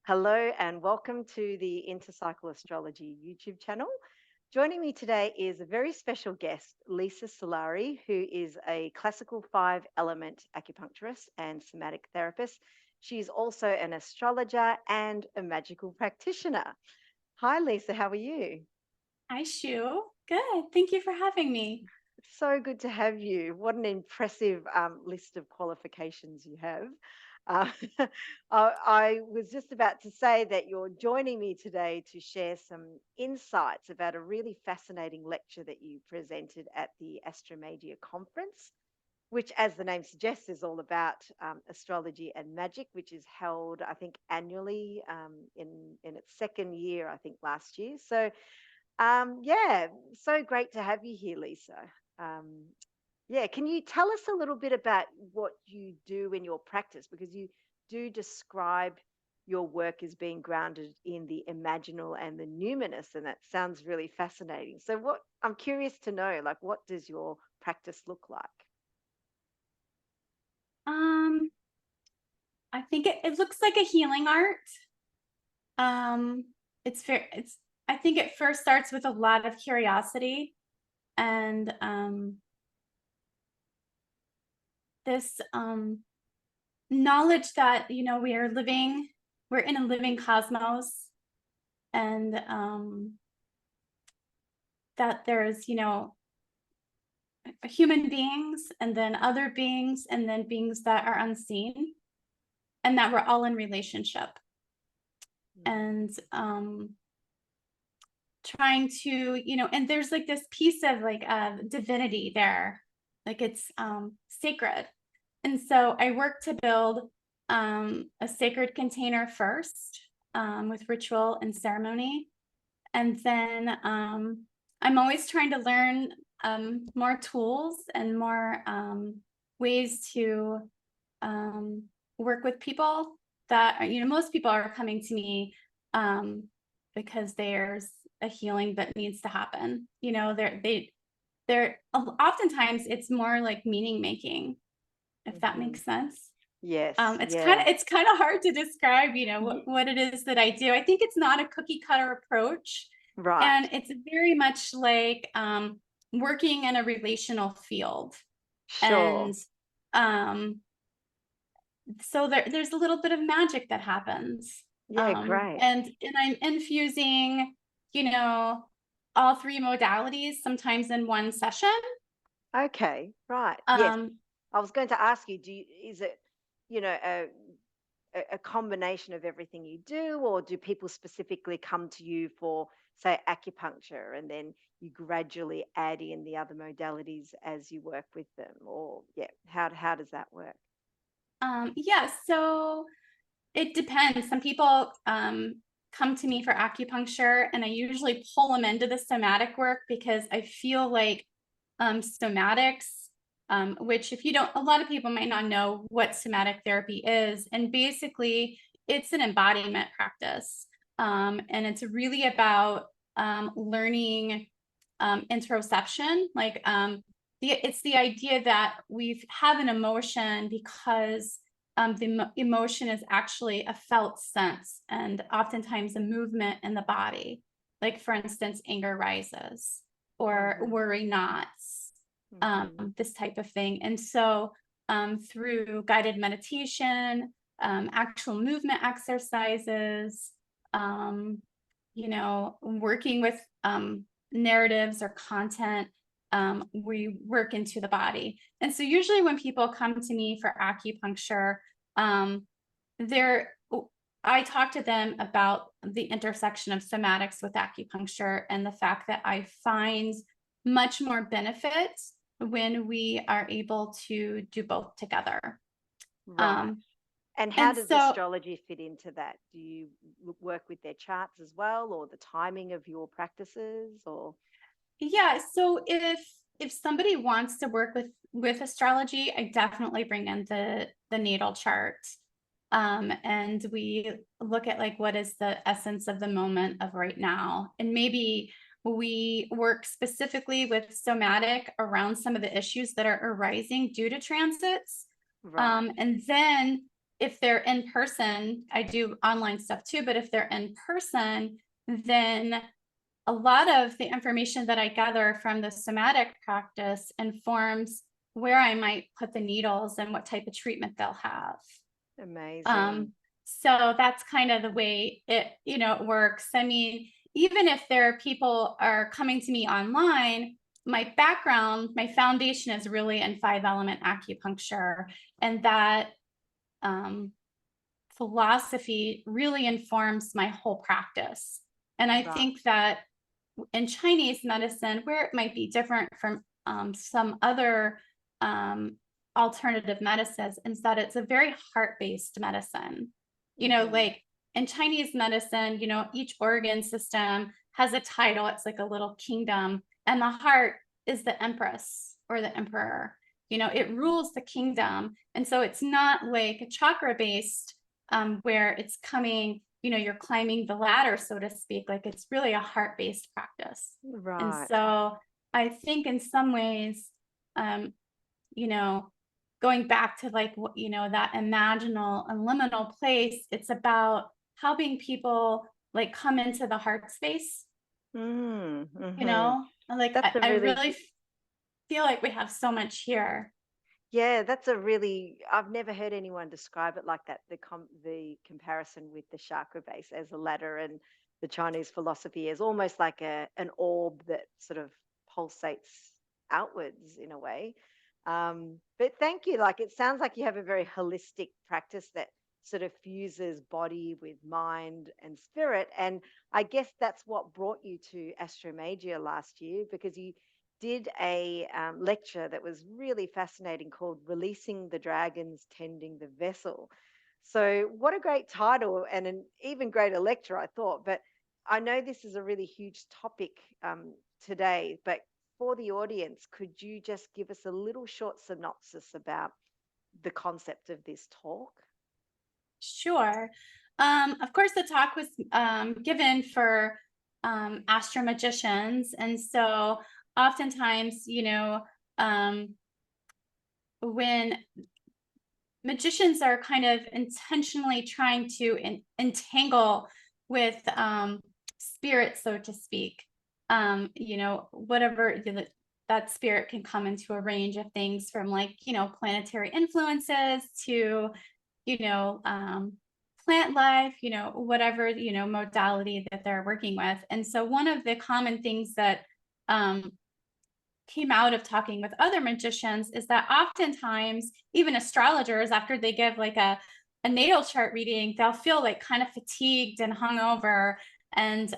Hello and welcome to the Intercycle Astrology YouTube channel. Joining me today is a very special guest, Lisa Solari, who is a Classical Five Element Acupuncturist and Somatic Therapist. She's also an astrologer and a magical practitioner. Hi, Lisa, how are you? Hi, Shu. Good. Thank you for having me. So good to have you. What an impressive list of qualifications you have. Uh, I was just about to say that you're joining me today to share some insights about a really fascinating lecture that you presented at the AstroMagia Conference, which, as the name suggests, is all about astrology and magic, which is held, I think, annually in its second year, I think, last year. So yeah, so great to have you here, Lisa. Um, yeah, can you tell us a little bit about what you do in your practice? Because you do describe your work as being grounded in the imaginal and the numinous, and that sounds really fascinating. So, what I'm curious to know, like, what does your practice look like? Um, I think it looks like a healing art. Um, I think it first starts with a lot of curiosity and this knowledge that, we're in a living cosmos, and that there's, human beings and then other beings and then beings that are unseen, and that we're all in relationship. Mhm. And trying to, and there's like this piece of like divinity there, like it's sacred. And so I work to build a sacred container first, with ritual and ceremony, and then I'm always trying to learn more tools and more ways to um, work with people that, most people are coming to me um, because there's a healing that needs to happen. They're oftentimes it's more like meaning making, if that Mhm. makes sense. Yes, It's kind yeah, of it's kind of hard to describe, Ye- what it is that I do. I think it's not a cookie cutter approach, right, and it's very much like working in a relational field. sure, And um, so there's a little bit of magic that happens. yeah, great. And I'm infusing, you know, all three modalities sometimes in one session. Okay, right, yes. Um, I was going to ask you, is it, you know, a combination of everything you do, or do people specifically come to you for, say, acupuncture, and then you gradually add in the other modalities as you work with them? Or, yeah, how does that work? yeah, so it depends. Some people come to me for acupuncture, and I usually pull them into the somatic work because I feel like somatics, which if you don't, a lot of people might not know what somatic therapy is. And basically, it's an embodiment practice. And it's really about learning interoception. It's the idea that we have an emotion because the emotion is actually a felt sense and oftentimes a movement in the body. Like, for instance, anger rises or Hmm. worry knots, Hmm. this type of thing. And so, through guided meditation, actual movement exercises, um, working with narratives or content, we work into the body. And so usually when people come to me for acupuncture, um, they're I talk to them about the intersection of somatics with acupuncture and the fact that I find much more benefit when we are able to do both together. Right. Um, And how and does so, astrology fit into that? Do you work with their charts as well, or the timing of your practices, or? yeah, so if somebody wants to work with astrology, I definitely bring in the natal chart. And we look at like what is the essence of the moment of right now. And maybe we work specifically with somatic around some of the issues that are arising due to transits. Right. And then if they're in person, I do online stuff too, but if they're in person, then a lot of the information that I gather from the somatic practice informs where I might put the needles and what type of treatment they'll have. Amazing. So that's kind of the way it, it works. I mean, even if people are coming to me online, my background, my foundation is really in 5 element acupuncture, and that philosophy really informs my whole practice. And I Right. think that in Chinese medicine, where it might be different from some other alternative medicines, is that it's a very heart-based medicine. Like in Chinese medicine, each organ system has a title. It's like a little kingdom, and the heart is the empress or the emperor. It rules the kingdom. And so it's not like a chakra-based where it's coming, you're climbing the ladder, so to speak. Like, it's really a heart-based practice. And Right. so I think in some ways, you know, going back to like, that imaginal and liminal place, it's about helping people like come into the heart space, Mm-hmm. like That's a I really really feel like we have so much here. Yeah, that's a really, I've never heard anyone describe it like that. The comparison with the chakra base as a ladder, and the Chinese philosophy is almost like an orb that sort of pulsates outwards in a way. But thank you. Like, it sounds like you have a very holistic practice that sort of fuses body with mind and spirit. And I guess that's what brought you to Astromagia last year, because you did a lecture that was really fascinating called Releasing the Dragons, Tending the Vessel. So, what a great title, and an even greater lecture, I thought. But I know this is a really huge topic today, but for the audience, could you just give us a little short synopsis about the concept of this talk? Sure. Of course, the talk was given for astro magicians, and so oftentimes, when magicians are kind of intentionally trying to entangle with spirit, so to speak, whatever that spirit can come into a range of things, from like, planetary influences to, you know, um, plant life, whatever, modality that they're working with. And so one of the common things that um, came out of talking with other magicians is that oftentimes even astrologers, after they give like a natal chart reading, they'll feel like kind of fatigued and hungover, and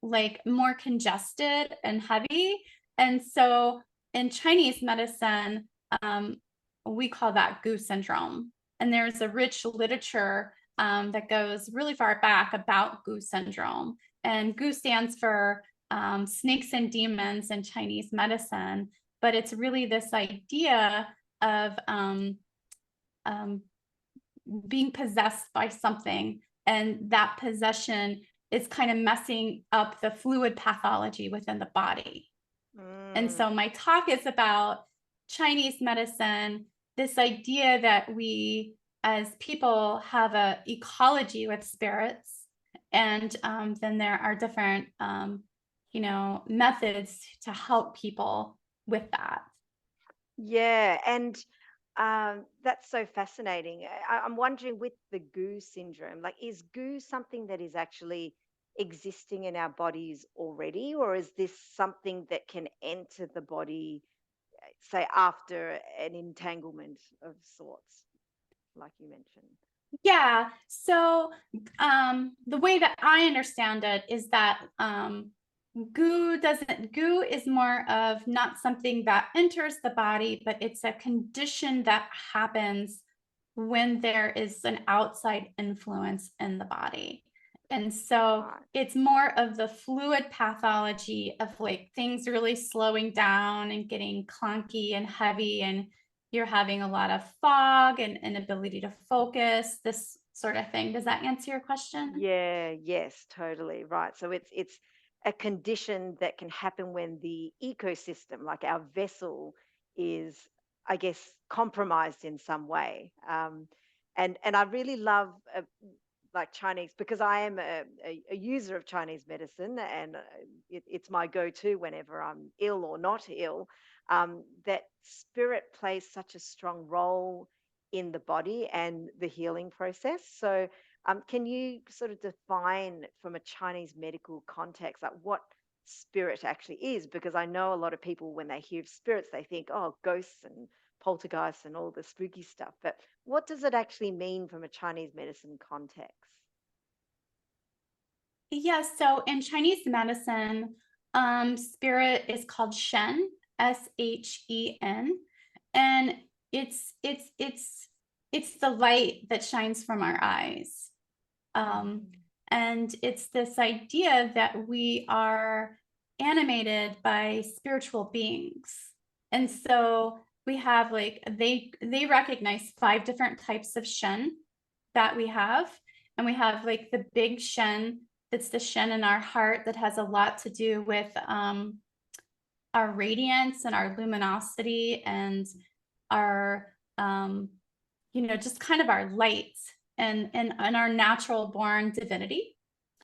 like more congested and heavy. And so in Chinese medicine, we call that Gu syndrome. And there's a rich literature that goes really far back about Gu syndrome. And Gu stands for snakes and demons in Chinese medicine, but it's really this idea of being possessed by something, and that possession is kind of messing up the fluid pathology within the body. And Mm, so my talk is about Chinese medicine, this idea that we as people have a ecology with spirits, and then there are different methods to help people with that. yeah, and that's so fascinating. I'm wondering, with the goo syndrome, like, is goo something that is actually existing in our bodies already, or is this something that can enter the body, say, after an entanglement of sorts, like you mentioned? Yeah. So the way that I understand it is that goo is more of not something that enters the body, but it's a condition that happens when there is an outside influence in the body. And so Right. it's more of the fluid pathology of like things really slowing down and getting clunky and heavy, and you're having a lot of fog and inability to focus, this sort of thing. Does that answer your question? Yeah, yes, totally. Right. So it's a condition that can happen when the ecosystem, like our vessel, is, I guess, compromised in some way. And I really love like Chinese, because I am a user of Chinese medicine, and it's my go-to whenever I'm ill or not ill. That spirit plays such a strong role in the body and the healing process. So, can you sort of define from a Chinese medical context, like what spirit actually is? Because I know a lot of people, when they hear of spirits, they think, oh, ghosts and poltergeists and all the spooky stuff. But what does it actually mean from a Chinese medicine context? Yeah, so in Chinese medicine, spirit is called Shen, Shen, and it's it's it's it's the light that shines from our eyes. Um, Mm. and it's this idea that we are animated by spiritual beings. And so we have like they recognize 5 different types of Shen that we have. And we have like the big Shen, that's the Shen in our heart that has a lot to do with our radiance and our luminosity and our just kind of our light and our natural born divinity.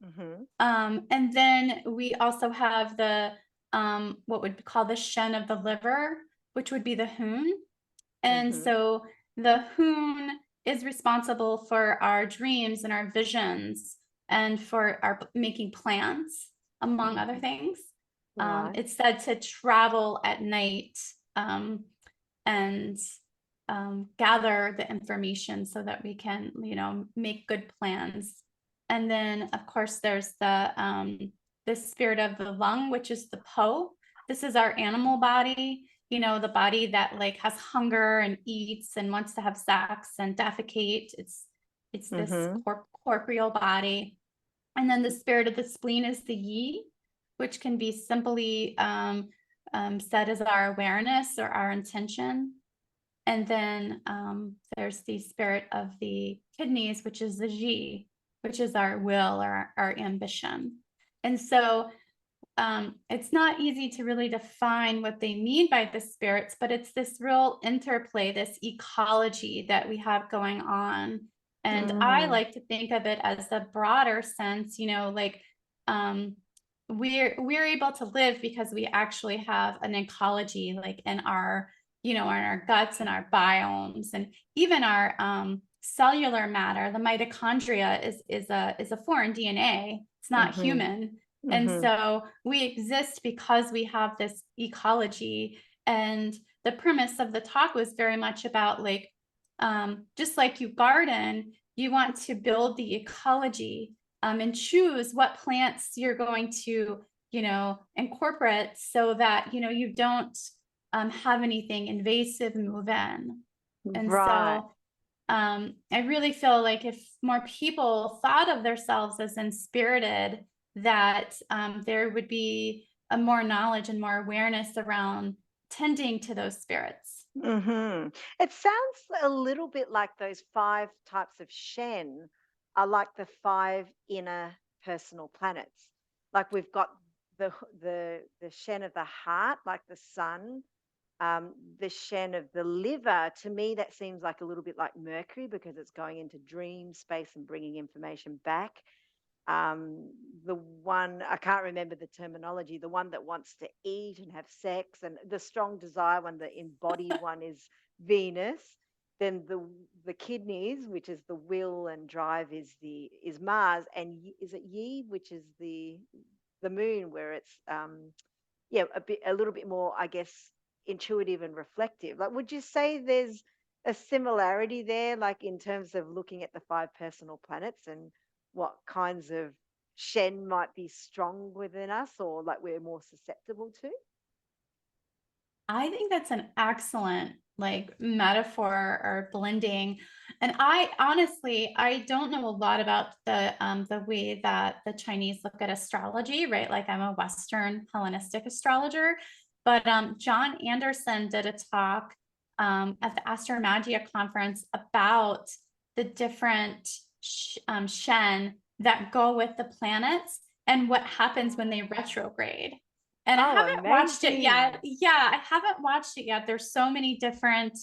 Mm-hmm. And then we also have the what would be called the Shen of the liver, which would be the Hoon. And Mm-hmm. so the Hoon is responsible for our dreams and our visions and for our making plans, among other Mm-hmm. things. Right. It's said to travel at night and gather the information so that we can, make good plans. And then, of course, there's the spirit of the lung, which is the Po. This is our animal body, the body that like has hunger and eats and wants to have sex and defecate. It's this Mm-hmm. corporeal body. And then the spirit of the spleen is the Yi, which can be simply said as our awareness or our intention. And then there's the spirit of the kidneys, which is the Ji, which is our will or our ambition. And so it's not easy to really define what they mean by the spirits, but it's this real interplay, this ecology that we have going on. And I Mm. like to think of it as the broader sense, like um, we're able to live because we actually have an ecology, like in our, in our guts and our biomes, and even our cellular matter. The mitochondria is a foreign DNA. It's not Mm-hmm. human. And Mm-hmm. so we exist because we have this ecology. And the premise of the talk was very much about like, just like you garden, you want to build the ecology and choose what plants you're going to, incorporate so that, you don't have anything invasive move in. And Right. so I really feel like if more people thought of themselves as inspirited, that there would be a more knowledge and more awareness around tending to those spirits. Mm-hmm. It sounds a little bit like those 5 types of Shen are like the 5 inner personal planets. Like we've got the Shen of the heart, like the sun, the Shen of the liver. To me, that seems like a little bit like Mercury, because it's going into dream space and bringing information back. The one, I can't remember the terminology, the one that wants to eat and have sex, and the strong desire one, the embodied one, is Venus. Then the kidneys, which is the will and drive, is Mars. And is it Yi, which is the moon, where it's yeah, a little bit more, I guess, intuitive and reflective. Like, would you say there's a similarity there, like in terms of looking at the 5 personal planets and what kinds of Shen might be strong within us, or like we're more susceptible to? I think that's an excellent like metaphor or blending. And I honestly, I don't know a lot about the way that the Chinese look at astrology, right? Like I'm a Western Hellenistic astrologer, but John Anderson did a talk at the AstroMagia Conference about the different Shen that go with the planets and what happens when they retrograde. And I Oh, haven't watched it amazing. yet. Yeah, I haven't watched it yet. There's so many different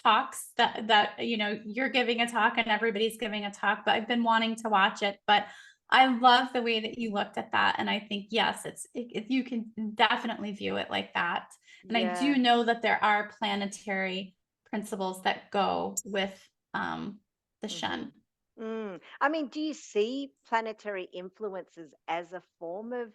talks that you're giving a talk and everybody's giving a talk, but I've been wanting to watch it. But I love the way that you looked at that, and I think yes, you can definitely view it like that. And I do Yeah. know that there are planetary principles that go with the Shen. I mean, do you see planetary influences as a form of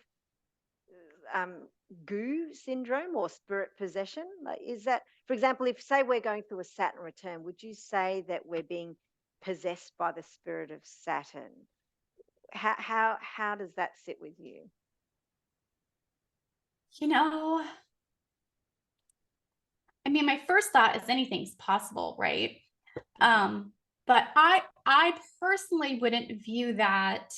um, goo syndrome or spirit possession? Like, is that, for example, if say we're going through a Saturn return, would you say that we're being possessed by the spirit of Saturn? How does that sit with you? You know, I mean, my first thought is anything's possible, right? But I personally wouldn't view that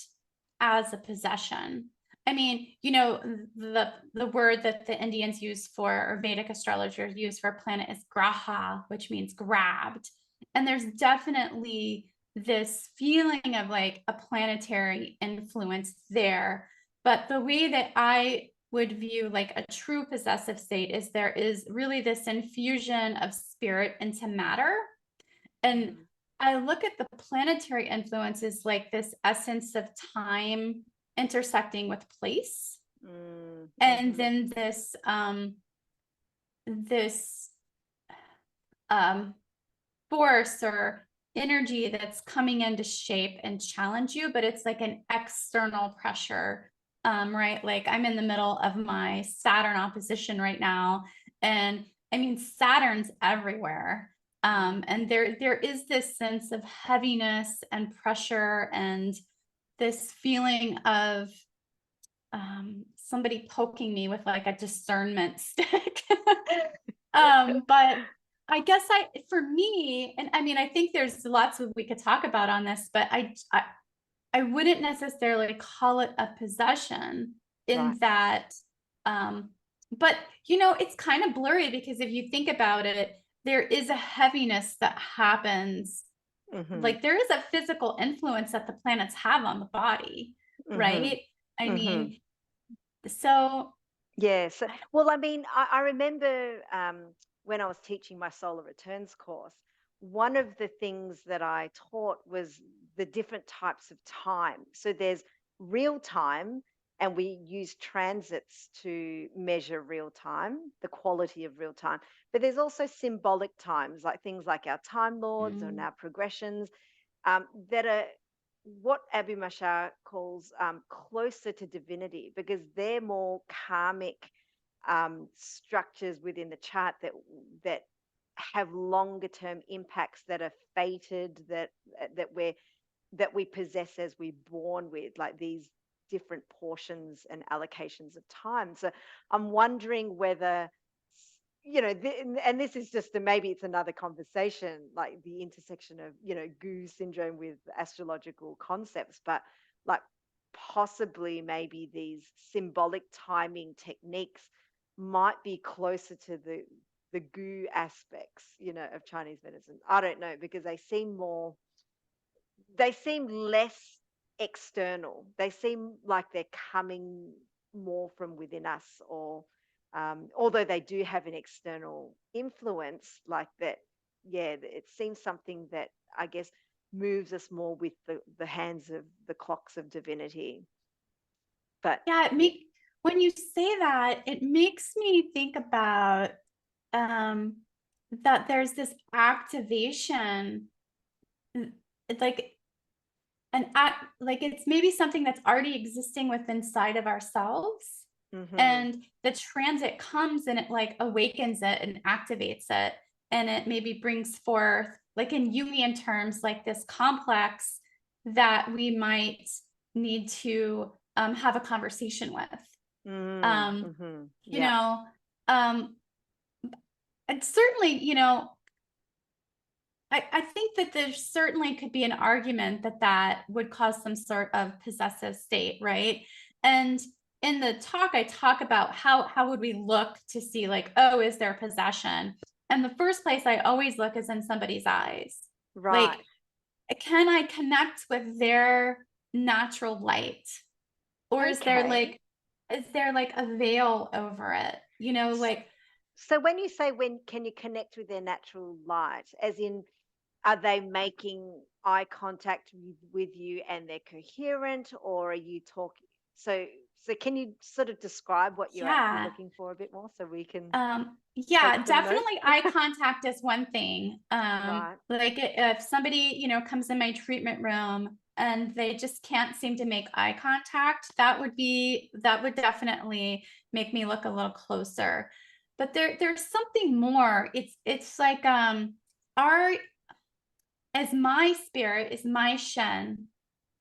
as a possession. I mean, the word that the Indians use for, or Vedic astrologers use for planet is graha, which means grabbed. And there's definitely this feeling of like a planetary influence there. But the way that I would view like a true possessive state is there is really this infusion of spirit into matter. And I look at the planetary influences like this essence of time intersecting with place. And then this force or energy that's coming in to shape and challenge you, but it's like an external pressure. Right? Like I'm in the middle of my Saturn opposition right now. And I mean, Saturn's everywhere. And there is this sense of heaviness and pressure and this feeling of somebody poking me with like a discernment stick. But I guess for me, and I mean, I think there's lots of we could talk about on this, but I wouldn't necessarily call it a possession in Right. that, but it's kind of blurry because if you think about it, there is a heaviness that happens. Like there is a physical influence that the planets have on the body, right? I mean, so Yes. Well, I mean, I remember when I was teaching my solar returns course, one of the things that I taught was the different types of time. So there's real time, and we use transits to measure real time, the quality of real time. But there's also symbolic times, like things like our Time Lords and our progressions, that are what Abu Mashar calls closer to divinity, because they're more karmic structures within the chart that have longer term impacts, that are fated, that we possess as we're born with, like these different portions and allocations of time. So I'm wondering whether, and this is just maybe it's another conversation, like the intersection of goo syndrome with astrological concepts, but like possibly maybe these symbolic timing techniques might be closer to the goo aspects of Chinese medicine. I don't know, because they seem less external. They seem like they're coming more from within us, or although they do have an external influence like that. Yeah, it seems something that I guess moves us more with the hands of the clocks of divinity. But yeah, when you say that, it makes me think about that there's this activation, like an act, like it's maybe something that's already existing within inside of ourselves. And the transit comes and it like awakens it and activates it, and it maybe brings forth, like in Jungian terms, like this complex that we might need to have a conversation with. You yeah. know, and certainly, I think that there certainly could be an argument that would cause some sort of possessive state, right? And in the talk, I talk about how would we look to see like, oh, is there possession? And the first place I always look is in somebody's eyes. Right. Like, can I connect with their natural light? Or is there Okay. like a veil over it? Like So when you say when can you connect with their natural light, as in, are they making eye contact with you and they're coherent, or are you talking? So, so can you sort of describe what you're actually Yeah. looking for a bit more so we can take Yeah, some notes? definitely eye contact is one thing. Right. Like if somebody, comes in my treatment room and they just can't seem to make eye contact, that would definitely make me look a little closer. But there's something more. It's like are as my spirit is my Shen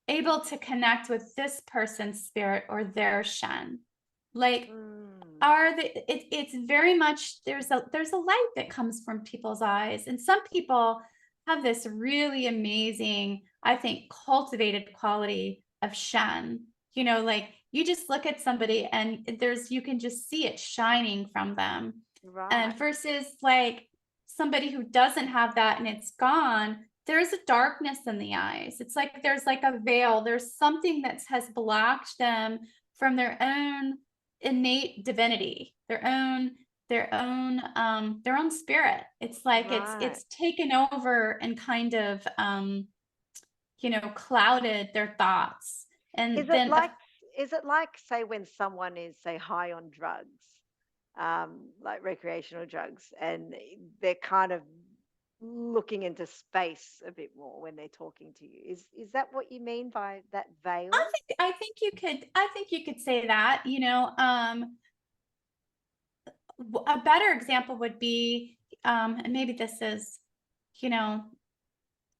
able to connect with this person's spirit or their Shen? Like Mm, are the it's very much there's a light that comes from people's eyes, and some people have this really amazing, I think, cultivated quality of Shen. Like you just look at somebody and you can just see it shining from them. And right. versus like somebody who doesn't have that and it's gone, there's a darkness in the eyes. It's like there's like a veil. There's something that has blocked them from their own innate divinity, their own spirit. It's like Right. it's taken over and kind of clouded their thoughts. Is And it then like is it like, say, when someone is, say, high on drugs, like recreational drugs, and they're kind of looking into space a bit more when they're talking to you? Is that what you mean by that veil? I think you could say that, a better example would be and maybe this is, you know,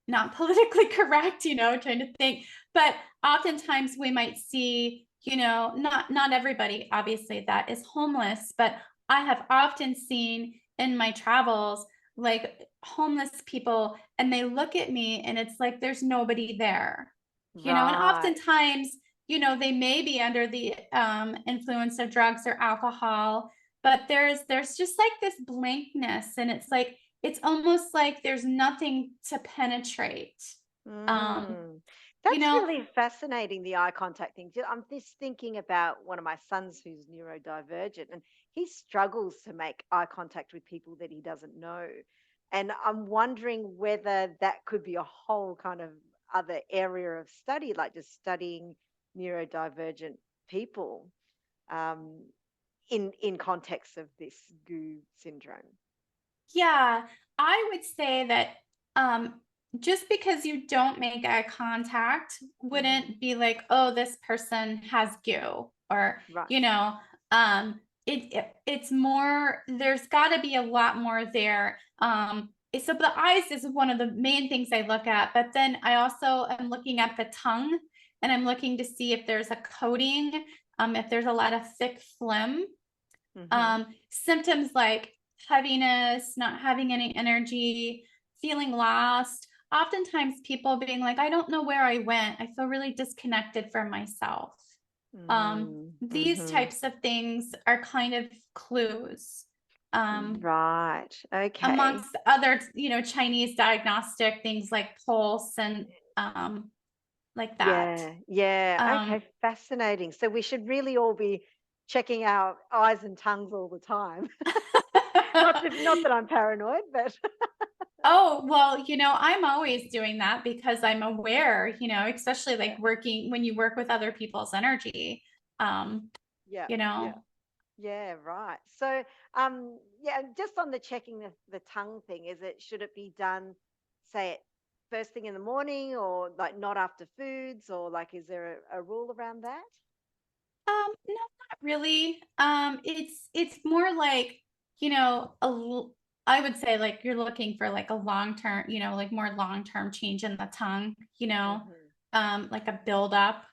not politically correct, trying to think, but oftentimes we might see, not everybody obviously that is homeless, but I have often seen in my travels like homeless people and they look at me and it's like there's nobody there. And Right. oftentimes, they may be under the influence of drugs or alcohol, but there's just like this blankness and it's almost like there's nothing to penetrate. Um, Mm. you That's know, really fascinating, the eye contact thing. I'm just thinking about one of my sons who's neurodivergent, and he struggles to make eye contact with people that he doesn't know. And I'm wondering whether that could be a whole kind of other area of study, like just studying neurodivergent people, um, in context of this goo syndrome. yeah, I would say that um, just because you don't make eye contact Hmm. wouldn't be like, oh, this person has goo, or Right. it's more. There's got to be a lot more there. So the eyes is one of the main things I look at, but then I also am looking at the tongue, and I'm looking to see if there's a coating, if there's a lot of thick phlegm. Hmm. Symptoms like heaviness, not having any energy, feeling lost. Oftentimes, people being like, I don't know where I went. I feel really disconnected from myself. These Mm-hmm. types of things are kind of clues. Right. Okay. Amongst other, Chinese diagnostic things like pulse and like that. Yeah. Yeah. Um, Okay. Fascinating. So we should really all be checking our eyes and tongues all the time. Not that I'm paranoid, but Oh, well, I'm always doing that because I'm aware, especially yeah. like working when you work with other people's energy. Um, Yeah. you Yeah. know, Yeah. Right. So, yeah, just on the checking the tongue thing, should it be done, say it first thing in the morning, or like not after foods, or like, is there a rule around that? no, not really. It's more like, I would say like you're looking for like a long term, like more long term change in the tongue, Hmm. like a buildup.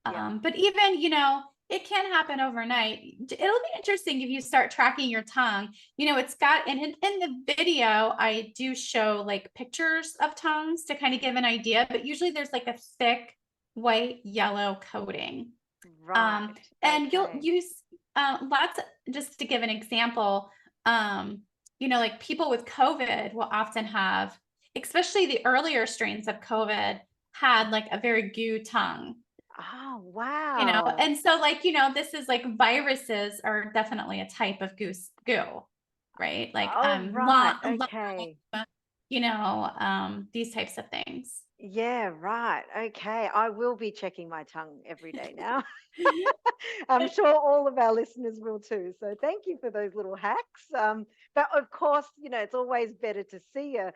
Yeah. But even, it can happen overnight. It'll be interesting if you start tracking your tongue. It's got, and in the video, I do show like pictures of tongues to kind of give an idea, but usually there's like a thick white yellow coating. Right. And you'll Okay. use lots of, just to give an example, um, like people with COVID will often have, especially the earlier strains of COVID, had like a very goo tongue. Oh, wow. And so like, this is like viruses are definitely a type of goo. right? Like Oh, right. love, Okay. these types of things. Yeah, right. Okay. I will be checking my tongue every day now. I'm sure all of our listeners will too. So thank you for those little hacks. But of course, it's always better to see a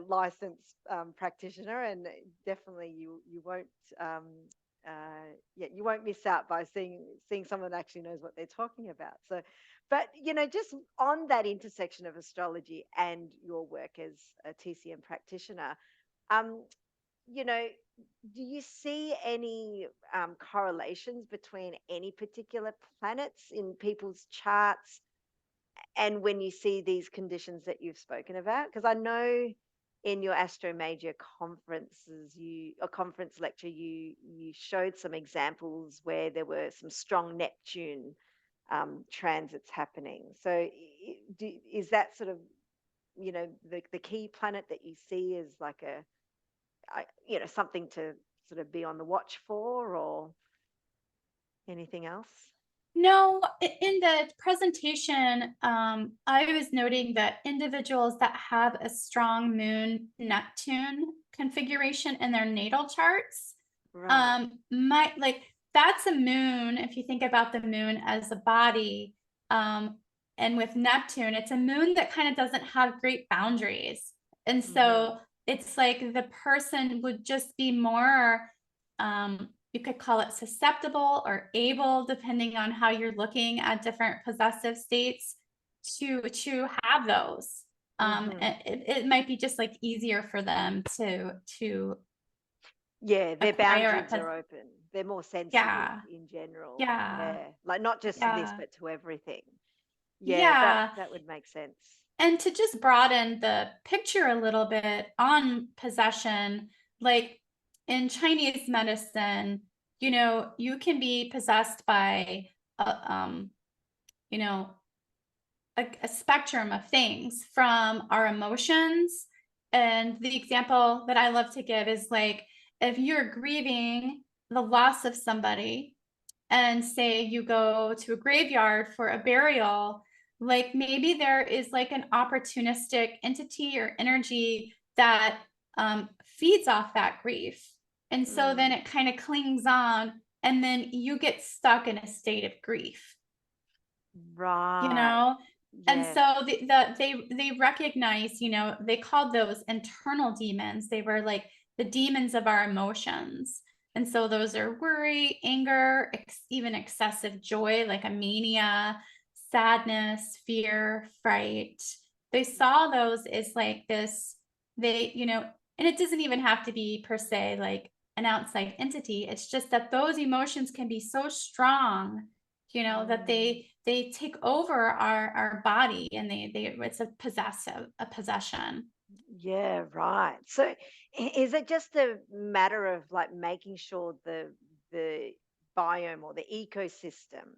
licensed practitioner, and definitely you won't you won't miss out by seeing someone that actually knows what they're talking about. So, but just on that intersection of astrology and your work as a TCM practitioner, um, you know, do you see any correlations between any particular planets in people's charts and when you see these conditions that you've spoken about? Because I know in your AstroMagia conference lecture, you showed some examples where there were some strong Neptune transits happening. So is that sort of the key planet that you see as like something to sort of be on the watch for, or anything else? No, in the presentation, I was noting that individuals that have a strong moon Neptune configuration in their natal charts, Right. might like that's a moon. If you think about the moon as a body, and with Neptune, it's a moon that kind of doesn't have great boundaries. And Hmm. so it's like the person would just be more, you could call it susceptible or able, depending on how you're looking at different possessive states, to have those. Hmm. It might be just like easier for them to Yeah, their acquire boundaries are open. They're more sensitive yeah, in general. yeah, Yeah, like not just to this, yeah, but to everything. Yeah, that yeah. that would make sense. And to just broaden the picture a little bit on possession, like in Chinese medicine, you can be possessed by you know, a spectrum of things from our emotions. And the example that I love to give is like if you're grieving the loss of somebody, and say you go to a graveyard for a burial, like maybe there is like an opportunistic entity or energy that feeds off that grief. And so then Mm, it kind of clings on, and then you get stuck in a state of grief, you right. know? And Yes. so they recognize, they called those internal demons. They were like the demons of our emotions. And so those are worry, anger, even excessive joy, like a mania, sadness, fear, fright. They saw those as like this, and it doesn't even have to be per se like an outside entity. It's just that those emotions can be so strong, that Mm. they take over our body, and they it's a possession. Yeah, right. So is it just a matter of like making sure the biome or the ecosystem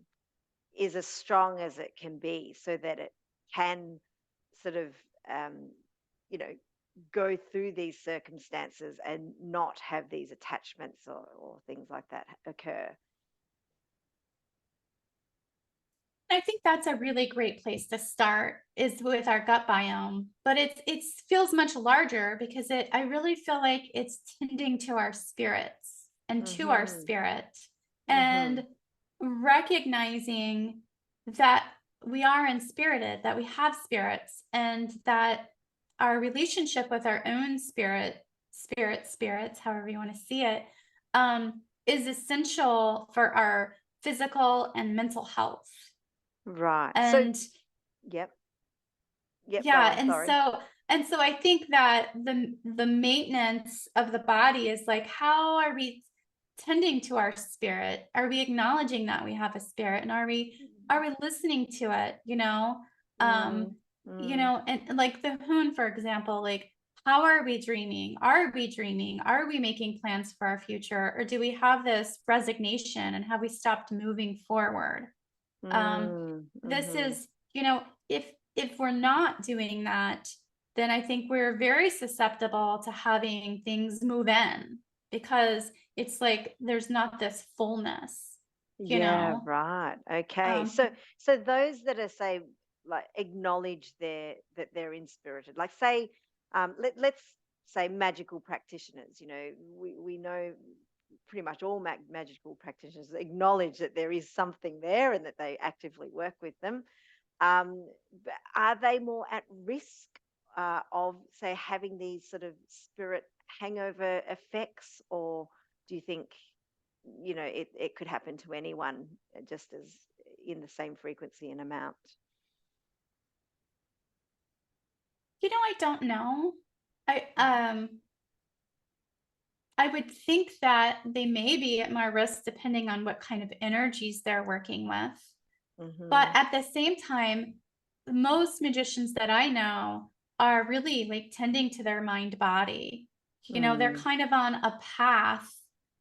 is as strong as it can be so that it can sort of um, you know go through these circumstances and not have these attachments or things like that occur? I think that's a really great place to start, is with our gut biome, but it feels much larger because I really feel like it's tending to our spirits and to our Mm-hmm. spirit, Mm-hmm. and recognizing that we are inspirited, that we have spirits, and that our relationship with our own spirits, however you want to see it, is essential for our physical and mental health. Right. So, And yep. Yep, go yeah, on. and Sorry. so I think that the maintenance of the body is like, how are we tending to our spirit? Are we acknowledging that we have a spirit, and are we listening to it, Mm, mm, and like the Hoon, for example, like how are we dreaming? Are we dreaming? Are we making plans for our future? Or do we have this resignation, and have we stopped moving forward? mm, This mm-hmm. is, if we're not doing that, then I think we're very susceptible to having things move in, because it's like there's not this fullness, you Yeah, know. right. Okay. Um, So those that are, say, like acknowledge that they're inspirited. Like say, let's say magical practitioners. You know, we know pretty much all magical practitioners acknowledge that there is something there and that they actively work with them. But are they more at risk of, say, having these sort of spirit hangover effects, or do you think, you know, it could happen to anyone just as in the same frequency and amount? You know, I don't know. I would think that they may be at more risk depending on what kind of energies they're working with. But Mm-hmm. at the same time, most magicians that I know are really like tending to their mind body. You know, they're Mm. kind of on a path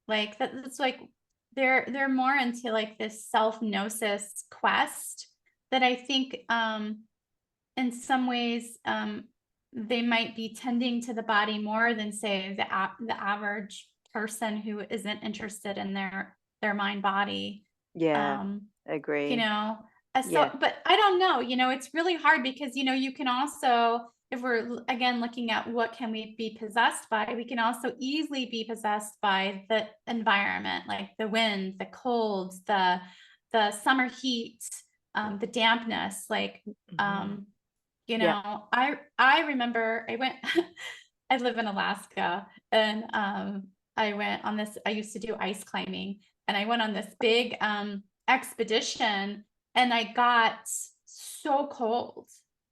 like that's like they're more into like this self-gnosis quest that I think in some ways they might be tending to the body more than say the average person who isn't interested in their mind body. Yeah, um you agree. know so Yeah. but I don't know, you know, it's really hard because you know you can also, if we're again looking at what can we be possessed by, we can also easily be possessed by the environment, like the wind, the cold, the summer heat, the dampness, like Hmm. um you Yeah. know, I remember I went I live in Alaska, and I went on this, I used to do ice climbing, and I went on this big expedition, and I got so cold.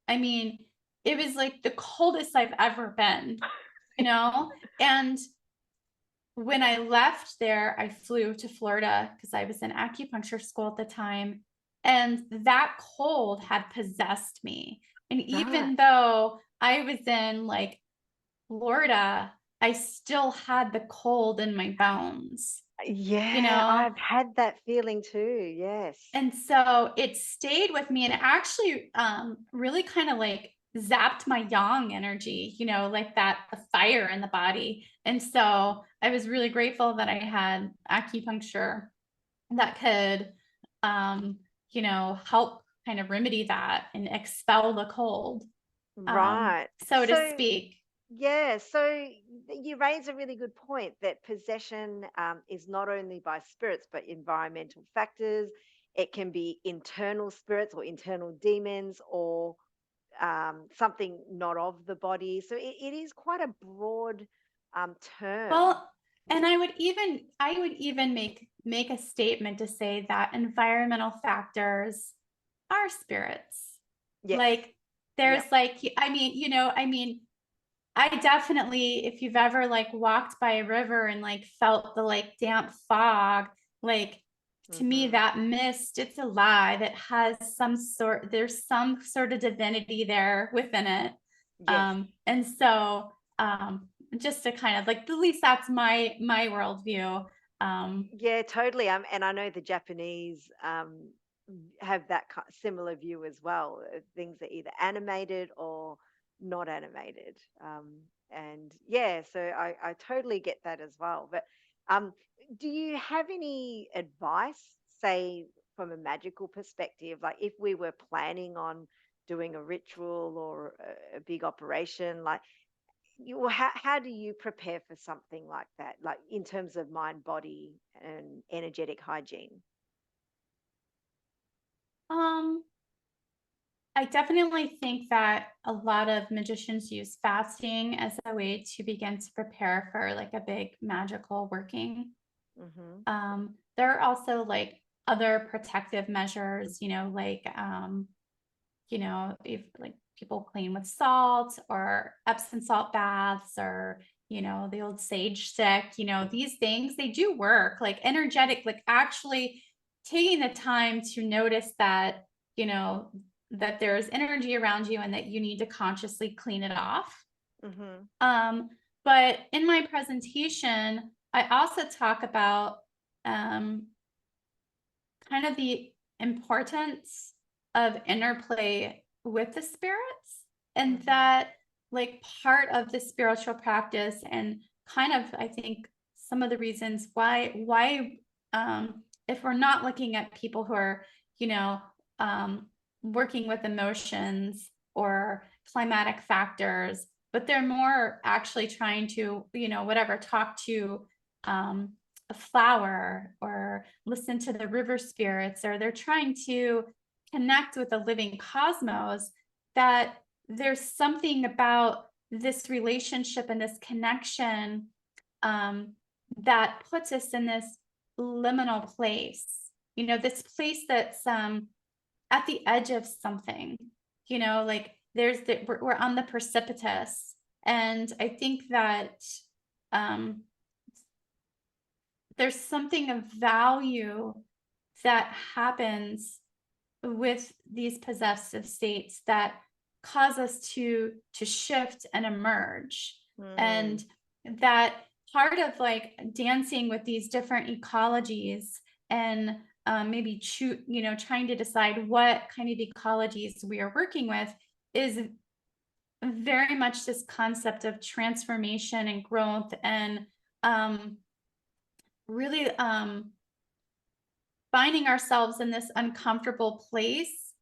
I mean, it was like the coldest I've ever been, you know? And when I left there, I flew to Florida because I was in acupuncture school at the time. And that cold had possessed me. And Right. even though I was in like Florida, I still had the cold in my bones, you Yeah, know? I've had that feeling too. Yes. And so it stayed with me, and it actually really kind of like zapped my yang energy, you know, like that the fire in the body. And so I was really grateful that I had acupuncture that could you know, help kind of remedy that and expel the cold, Right. so to So, speak. yeah, so you raise a really good point that possession is not only by spirits but environmental factors. It can be internal spirits or internal demons or something not of the body. So it is quite a broad term. Well, and I would even make a statement to say that environmental factors are spirits. Yes. Like there's Yep. like I mean, you know, I mean, I definitely, if you've ever like walked by a river and like felt the like damp fog, like to me Hmm. that mist, it's alive. It has some sort, there's some sort of divinity there within it. Yes. And so just to kind of like, at least that's my worldview. Um, Yeah, totally. And I know the Japanese have that similar view as well. Things are either animated or not animated. And yeah, so I totally get that as well. But um, do you have any advice, say, from a magical perspective? Like if we were planning on doing a ritual or a big operation, like how do you prepare for something like that, like in terms of mind, body, and energetic hygiene? um, I definitely think that a lot of magicians use fasting as a way to begin to prepare for like a big magical working. Hmm. There are also like other protective measures, you know, if like people clean with salt or Epsom salt baths or, you know, the old sage stick, you know, these things, they do work like energetic, like actually taking the time to notice that, you know, that there's energy around you and that you need to consciously clean it off. Hmm. Um, but in my presentation, I also talk about um, kind of the importance of interplay with the spirits, and Hmm. that like part of the spiritual practice, and kind of I think some of the reasons why if we're not looking at people who are, you know, um working with emotions or climatic factors, but they're more actually trying to, whatever, talk to a flower or listen to the river spirits, or they're trying to connect with the living cosmos, that there's something about this relationship and this connection that puts us in this liminal place, this place that's at the edge of something, like we're on the precipice. And I think that there's something of value that happens with these possessive states that cause us to shift and emerge. And that part of like dancing with these different ecologies and maybe trying to decide what kind of ecologies we are working with is very much this concept of transformation and growth, and really finding ourselves in this uncomfortable place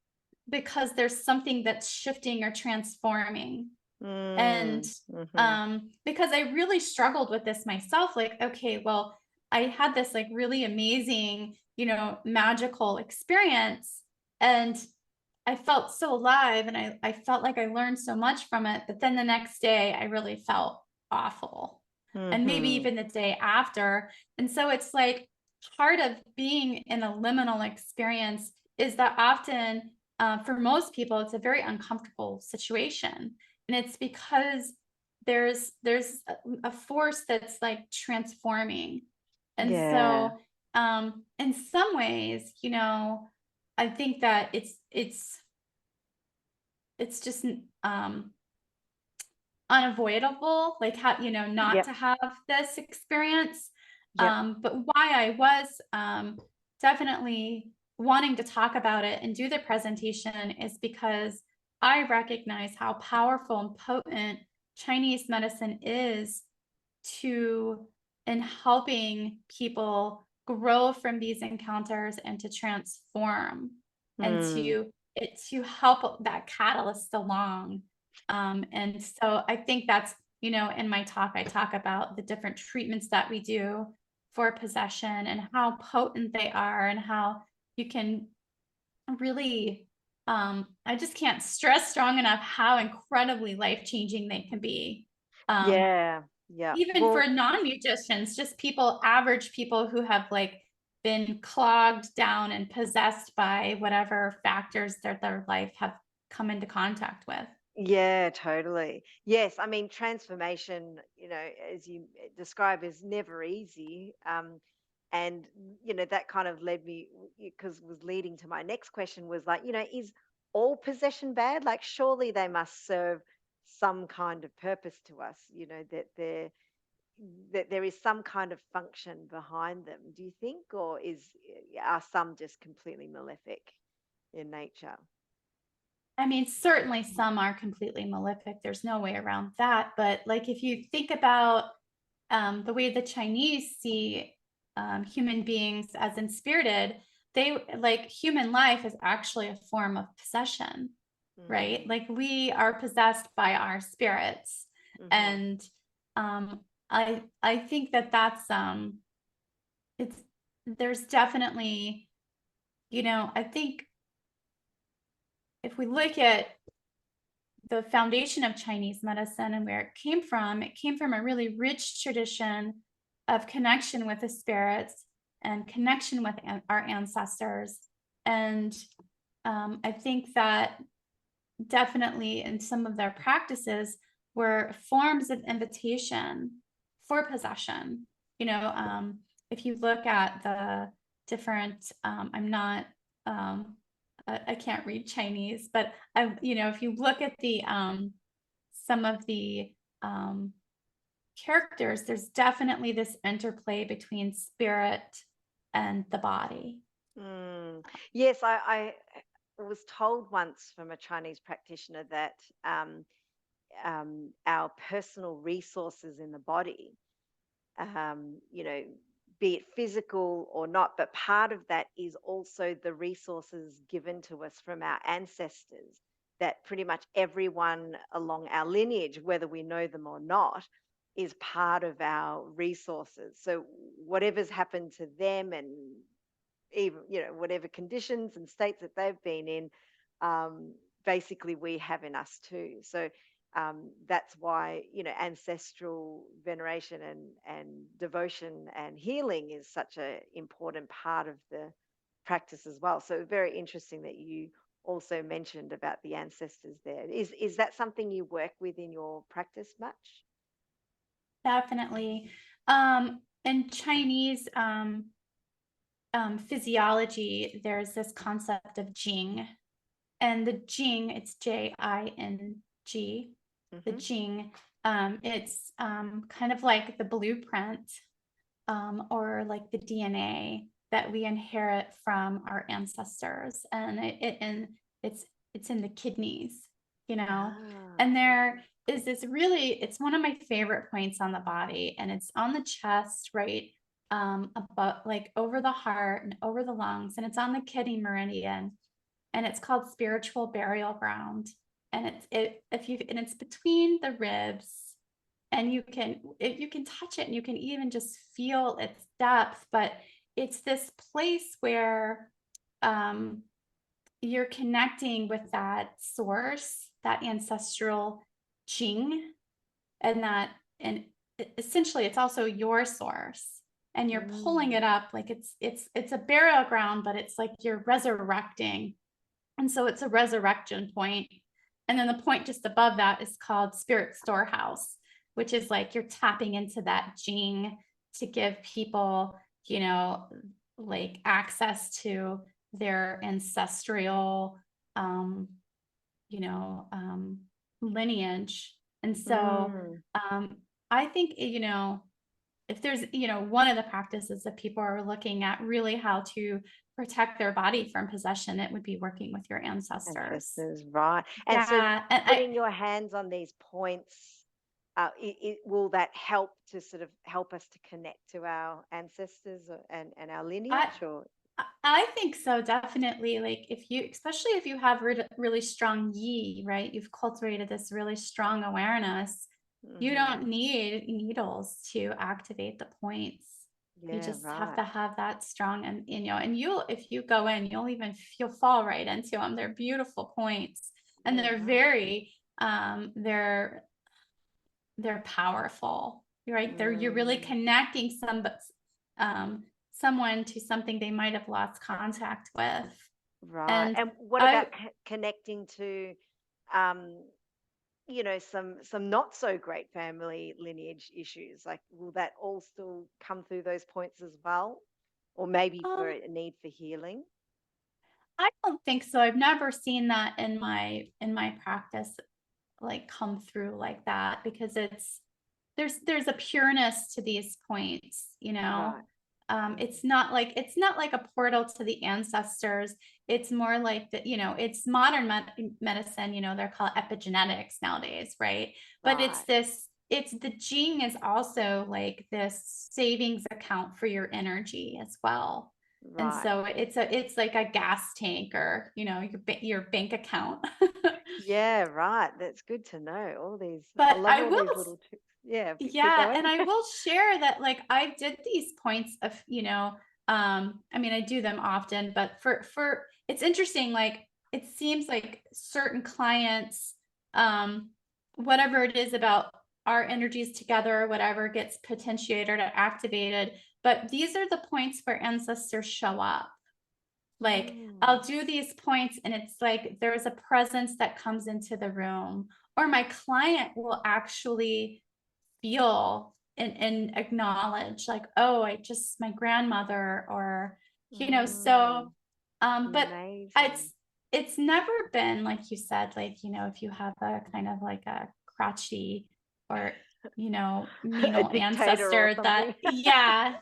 because there's something that's shifting or transforming. And because I really struggled with this myself, like, okay, well, I had this like really amazing, magical experience, and I felt so alive, and I felt like I learned so much from it. But then the next day I really felt awful. And maybe even the day after. And so it's like part of being in a liminal experience is that often for most people, it's a very uncomfortable situation. And it's because there's a force that's like transforming. And so in some ways, I think that it's just unavoidable, like how, not to have this experience. But why I was definitely wanting to talk about it and do the presentation is because I recognize how powerful and potent Chinese medicine is in helping people grow from these encounters and to transform and to help that catalyst along. And so I think that's, in my talk, I talk about the different treatments that we do for possession and how potent they are, and how you can really, I just can't stress strong enough how incredibly life-changing they can be. Even for non-musicians, just average people who have like been clogged down and possessed by whatever factors that their life have come into contact with. Yeah, totally. Yes, I mean, transformation, as you describe, is never easy. And, that kind of led me, because was leading to my next question was like, is all possession bad? Like, surely they must serve some kind of purpose to us, that there is some kind of function behind them, do you think? Or are some just completely malefic in nature? I mean, certainly some are completely malefic. There's no way around that. But like, if you think about the way the Chinese see human beings as inspirited, they like human life is actually a form of possession, right? Like we are possessed by our spirits. And I think that's there's definitely, I think if we look at the foundation of Chinese medicine and where it came from a really rich tradition of connection with the spirits and connection with our ancestors. And I think that definitely in some of their practices were forms of invitation for possession. If you look at the different, I'm not, I can't read Chinese, but if you look at the some of the characters, there's definitely this interplay between spirit and the body. Yes, I was told once from a Chinese practitioner that our personal resources in the body, you know, be it physical or not, but part of that is also the resources given to us from our ancestors, that pretty much everyone along our lineage, whether we know them or not, is part of our resources. So whatever's happened to them, and even, whatever conditions and states that they've been in, um, basically we have in us too. So that's why, ancestral veneration and devotion and healing is such a important part of the practice as well. So very interesting that you also mentioned about the ancestors there. Is that something you work with in your practice much? Definitely. In Chinese physiology, there's this concept of Jing, and the Jing, it's Jing. The Hmm. Jing, it's kind of like the blueprint, or like the DNA that we inherit from our ancestors, and it's in the kidneys, you know. Ah, And there okay. is this really, it's one of my favorite points on the body, and it's on the chest, right, about like over the heart and over the lungs, and it's on the kidney meridian, and it's called spiritual burial ground. And it's between the ribs, and you can touch it, and you can even just feel its depth. But it's this place where um you're connecting with that source, that ancestral Qing, and essentially it's also your source, and you're pulling Mm, it up like it's a burial ground, but it's like you're resurrecting. And so it's a resurrection point. And then the point just above that is called spirit storehouse, which is like you're tapping into that Jing to give people, you know, like access to their ancestral, um, you know, lineage. And so mm. um, I think, if there's, one of the practices that people are looking at really how to protect their body from possession, it would be working with your ancestors. Ancestors, right. And so Yeah. And putting your hands on these points, will that help to sort of help us to connect to our ancestors and our I, lineage? Or I think so, definitely. Like if you, especially if you have really strong yi, right? You've cultivated this really strong awareness. You hmm. don't need needles to activate the points. You Yeah, just have right. to have that strong, and if you go in, you'll fall right into them. They're beautiful points, and Yeah, they're right. very, they're powerful, right? You're really Mm, connecting someone to something they might have lost contact with. right. And And what I about connecting to, um, some not so great family lineage issues? Like, will that all still come through those points as well? Or maybe for um a need for healing? I don't think so. I've never seen that in my practice, like come through like that, because there's a pureness to these points, Right. Mm. it's not like a portal to the ancestors. It's more like that, it's modern medicine, they're called epigenetics nowadays, right? But Right. it's the gene is also like this savings account for your energy as well. And Right. so it's like a gas tank, or your bank account. Yeah, right. That's good to know. All these, I But love all these little tips. Yeah, keep yeah, going. and I will share that, like, I did these points of, I mean, I do them often, but it's interesting, like it seems like certain clients, um, whatever it is about our energies together, whatever gets potentiated or activated, but these are the points where ancestors show up. Like Mm, I'll do these points, and it's like there's a presence that comes into the room, or my client will actually feel and acknowledge, like, oh, I just my grandmother, or mm, so but amazing. it's never been like you said, like, if you have a kind of like a crotchety or mean A old dictator or ancestor something. that, yeah,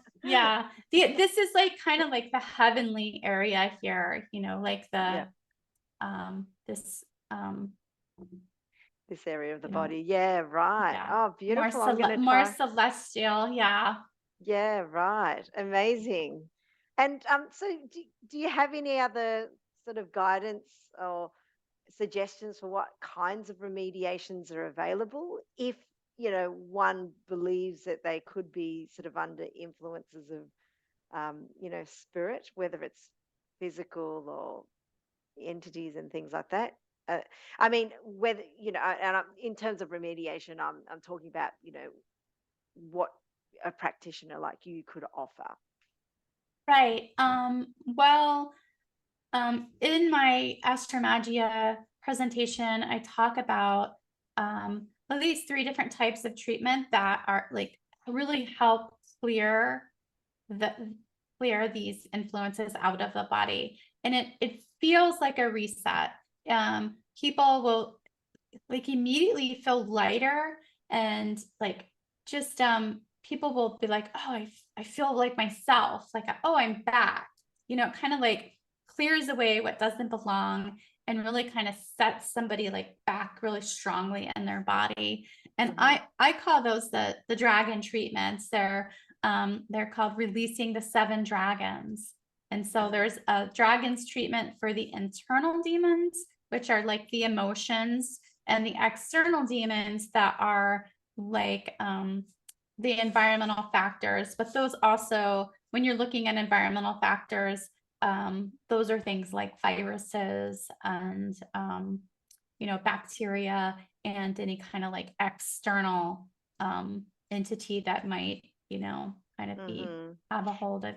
yeah, this is like kind of like the heavenly area here, like Yeah, this um this area of the you know body. Yeah, right. yeah, Oh, beautiful. I'm going to more try. celestial, yeah. Yeah, right. Amazing. And so do you have any other sort of guidance or suggestions for what kinds of remediations are available if, one believes that they could be sort of under influences of, spirit, whether it's physical or entities and things like that? Uh, I mean, whether, in terms of remediation, I'm talking about, what a practitioner like you could offer. Right. Well, in my AstroMagia presentation, I talk about at least 3 different types of treatment that are like really help the clear these influences out of the body. And it feels like a reset. People will like immediately feel lighter, and like just people will be like, oh, I feel like myself, like, oh, I'm back, kind of like clears away what doesn't belong, and really kind of sets somebody like back really strongly in their body. And Hmm. I call those the dragon treatments. They're called releasing the 7 dragons. And so there's a dragons treatment for the internal demons, which are like the emotions, and the external demons that are like the environmental factors. But those also, when you're looking at environmental factors, those are things like viruses and bacteria, and any kind of like external entity that might kind of be Hmm. have a hold of.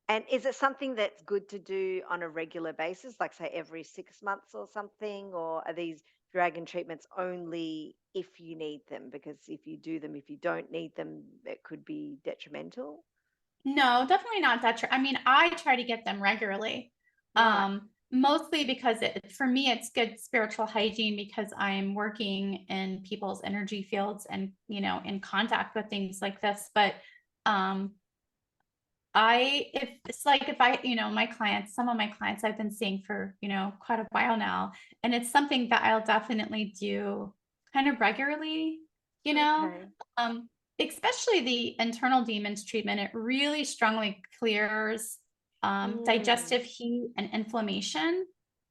And is it something that's good to do on a regular basis, like say every 6 months or something? Or are these dragon treatments only if you need them? Because if you don't need them, it could be detrimental. No, definitely not I mean, I try to get them regularly. Right. Mostly because for me it's good spiritual hygiene, because I'm working in people's energy fields and, in contact with things like this. But um if it's like, if I, my clients, some of my clients I've been seeing for, quite a while now, and it's something that I'll definitely do kind of regularly, you know, Okay. um, especially the internal demons treatment. It really strongly clears Mm. digestive heat and inflammation.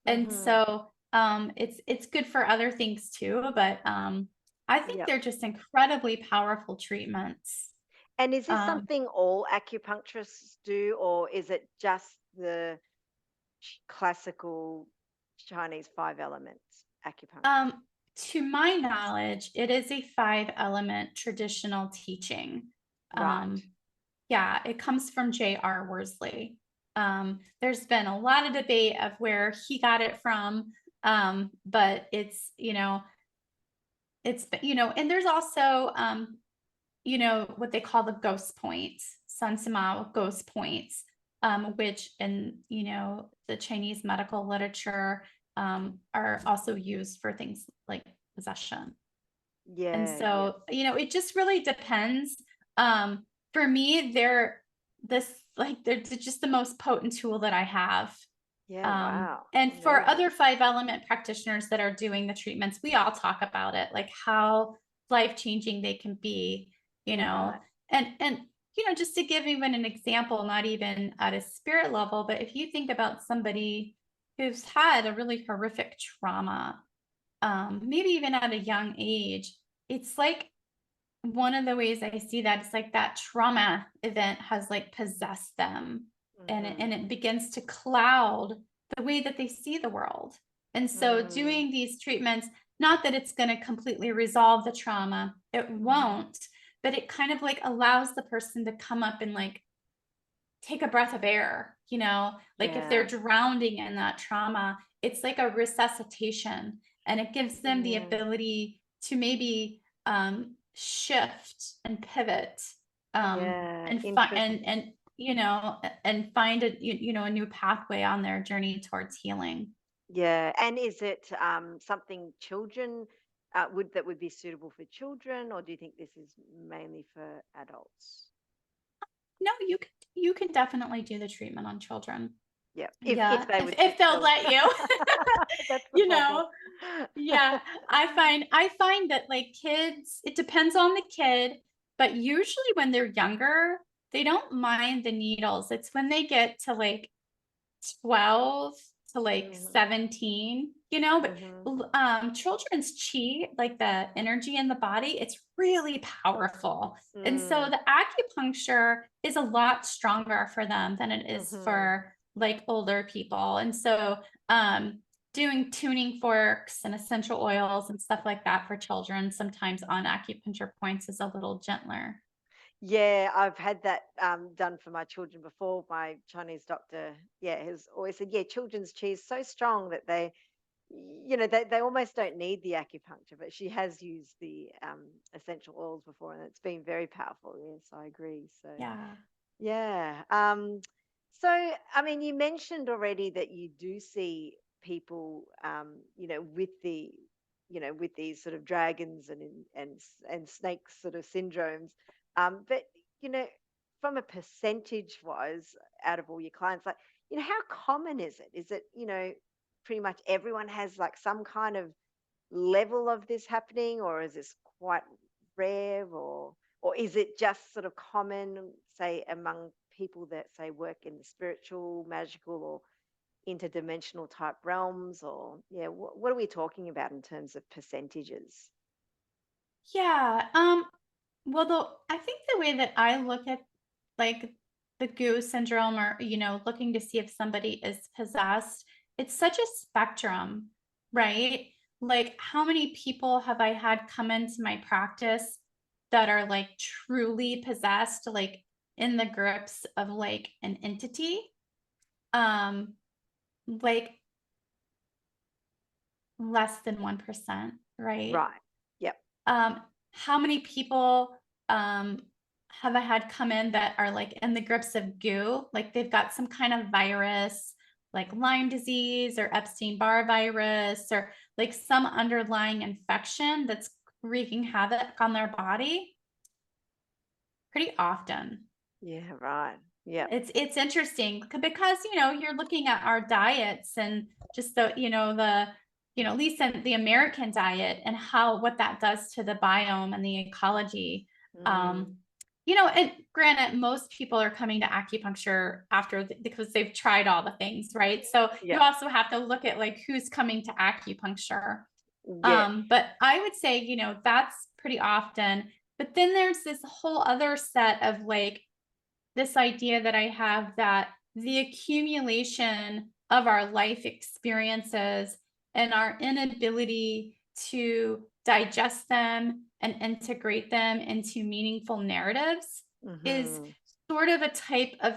And Hmm. so it's good for other things too, but I think Yep. they're just incredibly powerful treatments. And is this Um, something all acupuncturists do, or is it just the classical Chinese five elements acupuncture? Um, to my knowledge, it is a 5 element traditional teaching. Right. Yeah, it comes from J.R. Worsley. There's been a lot of debate of where he got it from, but and there's also what they call the ghost points, Sun Sima ghost points, which in the Chinese medical literature are also used for things like possession. And Yeah. Yeah. so, it just really depends. For me, they're just the most potent tool that I have. Yeah. Wow. And for Amazing. other 5 element practitioners that are doing the treatments, we all talk about it, like how life-changing they can be, you know, Right. and just to give even an example, not even at a spirit level, but if you think about somebody who's had a really horrific trauma, maybe even at a young age, it's like one of the ways I see that is like that trauma event has like possessed them, and it, Hmm. and it begins to cloud the way that they see the world. And so Mm. doing these treatments, not that it's going to completely resolve the trauma, it Hmm. won't, but it kind of like allows the person to come up and like take a breath of air, like if they're Yeah. drowning in that trauma, it's like a resuscitation, and it gives them the Yeah. ability to maybe shift and pivot, Yeah. and find Interest. and find a new pathway on their journey towards healing. Yeah. And is it something children would be suitable for children, or do you think this is mainly for adults? No, you can definitely do the treatment on children. Yeah. If Yeah, they if would if they'll themselves. let you. That's the you problem. know Yeah, I find that like kids, it depends on the kid, but usually when they're younger, they don't mind the needles. It's when they get to like 12 to like Mhm. 17, you know, but Mhm. children's chi, like the energy in the body, it's really powerful. And so Mm. the acupuncture is a lot stronger for them than it is Mhm. for like older people. And so doing tuning forks and essential oils and stuff like that for children sometimes on acupuncture points is a little gentler. Yeah, I've had that done for my children before. My Chinese doctor, yeah, has always said, yeah, children's chi is so strong that they almost don't need the acupuncture, but she has used the essential oils before, and it's been very powerful. Yes, I agree. So, Yeah. yeah. So, I mean, you mentioned already that you do see people, with with these sort of dragons and snakes sort of syndromes. But you know, from a percentage wise, out of all your clients, like, how common is it? Is it, pretty much everyone has like some kind of level of this happening, or is this quite rare, or is it just sort of common, say, among people that say work in the spiritual, magical, or interdimensional type realms? Or yeah, what are we talking about in terms of percentages? Yeah. Well, I think the way that I look at like the goo syndrome or, looking to see if somebody is possessed, it's such a spectrum, right? Like, how many people have I had come into my practice that are like truly possessed, like in the grips of like an entity? Um, like less than 1%, right? Right. Yep. How many people um, have I had come in that are like in the grips of goo? Like they've got some kind of virus, like Lyme disease or Epstein-Barr virus, or like some underlying infection that's wreaking havoc on their body pretty often. Yeah. Right. Yep. It's interesting because you're looking at our diets and just the Lisa, the American diet and how what that does to the biome and the ecology. Mm, And granted, most people are coming to acupuncture because they've tried all the things, right? So you yep. also have to look at like who's coming to acupuncture. Yeah. But I would say, that's pretty often. But then there's this whole other set of like this idea that I have that the accumulation of our life experiences and our inability to digest them and integrate them into meaningful narratives is Hmm. sort of a type of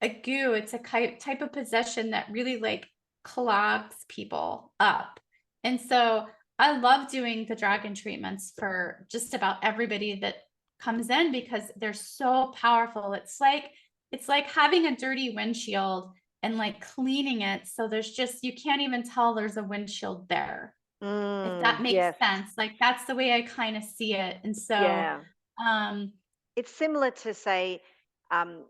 a goo. It's a type of possession that really like clogs people up. And so I love doing the dragon treatments for just about everybody that comes in because they're so powerful. It's like having a dirty windshield and like cleaning it so there's just you can't even tell there's a windshield there. If that makes Yes. sense. Like that's the way I kind of see it. And so Yeah. um It's similar to, say, um,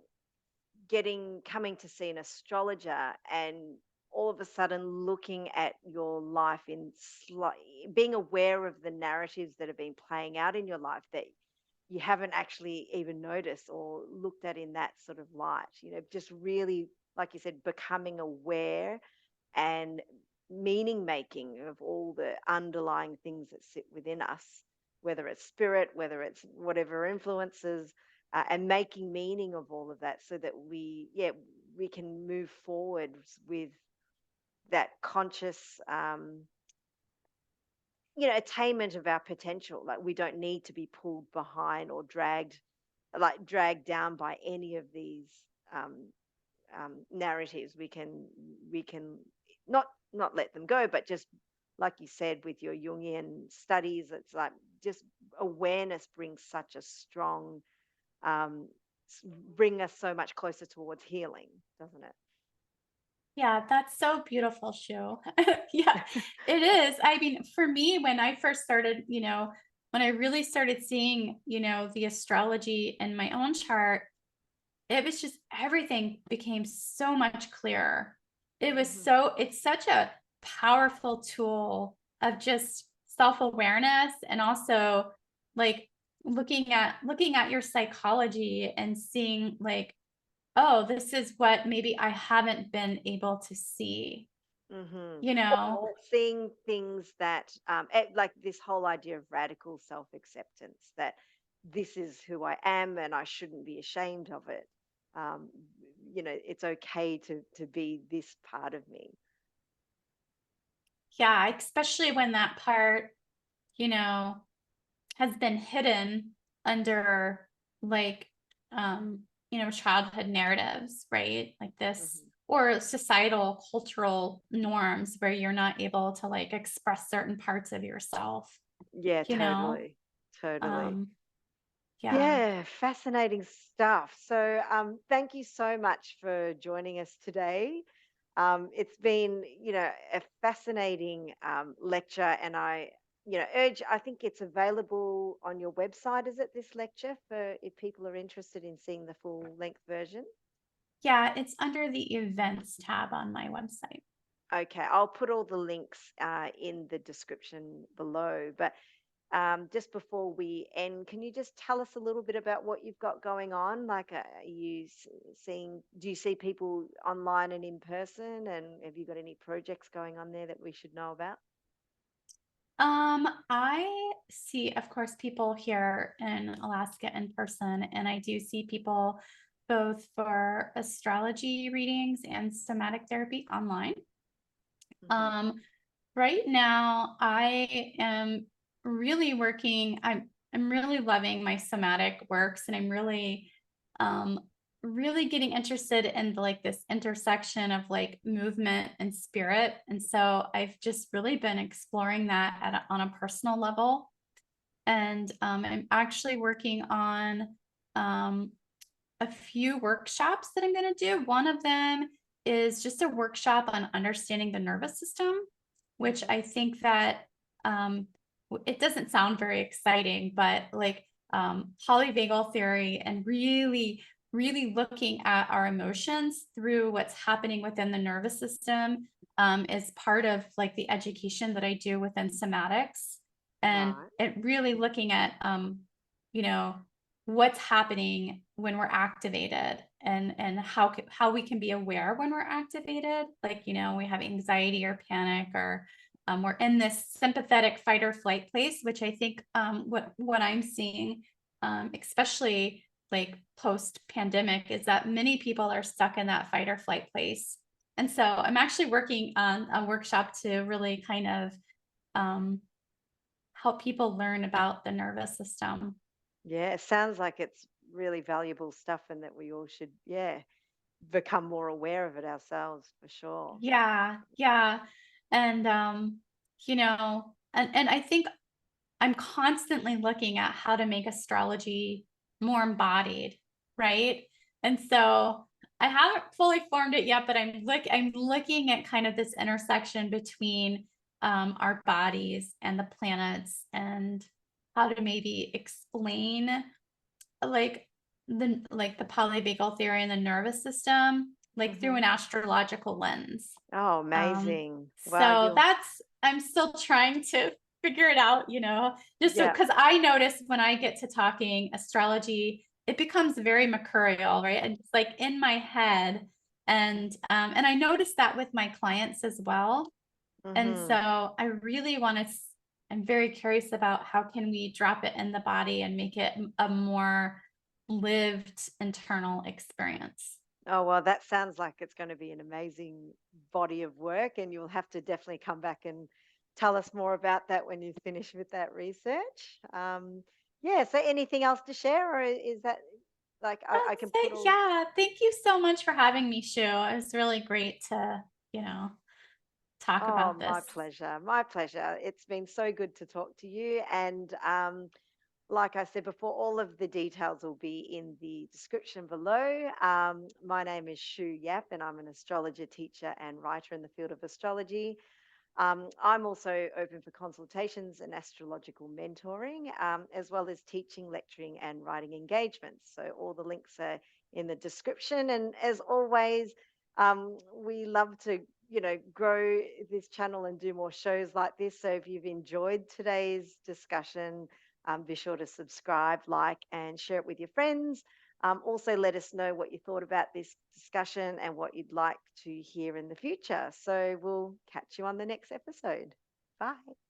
coming to see an astrologer, and all of a sudden looking at your life being aware of the narratives that have been playing out in your life that you haven't actually even noticed or looked at in that sort of light. Just really, like you said, becoming aware and meaning making of all the underlying things that sit within us, whether it's spirit, whether it's whatever influences, and making meaning of all of that, so that we can move forward with that conscious, attainment of our potential. Like, we don't need to be pulled behind or dragged down by any of these um, narratives. We can not let them go, but just like you said with your Jungian studies, it's like just awareness brings such a strong, um, bring us so much closer towards healing, doesn't it? Yeah, that's so beautiful, Shu. Yeah, it is. I mean, for me, when I first started, when I really started seeing, the astrology in my own chart, it was just everything became so much clearer. Hmm. It's such a powerful tool of just self-awareness and also like looking at your psychology and seeing like, oh, this is what maybe I haven't been able to see, Mm-hmm. you know? Or seeing things that, like this whole idea of radical self acceptance, that this is who I am and I shouldn't be ashamed of it. Um, it's okay to be this part of me. Yeah, especially when that part, you know, has been hidden under like childhood narratives, right? Like this Hmm. or societal cultural norms where you're not able to like express certain parts of yourself, Yeah, you know? totally. Totally. Um yeah. Yeah, fascinating stuff. So, thank you so much for joining us today. It's been, a fascinating lecture, and I think it's available on your website. Is it this lecture for if people are interested in seeing the full length version? Yeah, it's under the events tab on my website. Okay, I'll put all the links in the description below. But just before we end, can you just tell us a little bit about what you've got going on? Like, are you seeing, do you see people online and in person? And have you got any projects going on there that we should know about? I see, of course, people here in Alaska in person, and I do see people both for astrology readings and somatic therapy online. Hmm. Um, right now, I am really working. I'm really loving my somatic works, and I'm um, really getting interested in like this intersection of like movement and spirit. And so I've just really been exploring that on a personal level. And I'm actually working on um, a few workshops that I'm going to do. One of them is just a workshop on understanding the nervous system, which Hmm. I think that um, it doesn't sound very exciting, but like polyvagal theory and really, really looking at our emotions through what's happening within the nervous system is part of like the education that I do within somatics. And Right. it really looking at, you know, what's happening when we're activated and how we can be aware when we're activated, like we have anxiety or panic or we're in this sympathetic fight or flight place, which I think what I'm seeing especially like post pandemic is that many people are stuck in that fight or flight place. And so I'm actually working on a workshop to really kind of um, help people learn about the nervous system. Yeah, it sounds like it's really valuable stuff, and that we all should, yeah, become more aware of it ourselves for sure. Yeah, yeah. And and I think I'm constantly looking at how to make astrology more embodied, right? And so I haven't fully formed it yet, but I'm looking at kind of this intersection between our bodies and the planets and how to maybe explain like the polyvagal theory and the nervous system like through Hmm. an astrological lens. Oh, um amazing. Wow, so you're, that's I'm still trying to figure it out, just so yeah. because I notice when I get to talking astrology it becomes very mercurial, right, and it's like in my head. And I notice that with my clients as well. And Hmm. so I really want to, I'm very curious about how can we drop it in the body and make it a more lived internal experience. Oh, well, that sounds like it's going to be an amazing body of work, and you'll have to definitely come back and tell us more about that when you finish with that research. Yeah, so anything else to share, or is that like I That's can put it. all. Yeah. Thank you so much for having me, Shu. It was really great to, you know, talk Oh, about my this. pleasure. My pleasure. It's been so good to talk to you. And like I said before, all of the details will be in the description below. My name is Shu Yap, and I'm an astrologer teacher and writer in the field of astrology. I'm also open for consultations and astrological mentoring, as well as teaching, lecturing, and writing engagements. So all the links are in the description. And as always, we love to, grow this channel and do more shows like this. So if you've enjoyed today's discussion, Be sure to subscribe, like, and share it with your friends. Also, let us know what you thought about this discussion and what you'd like to hear in the future. So we'll catch you on the next episode. Bye.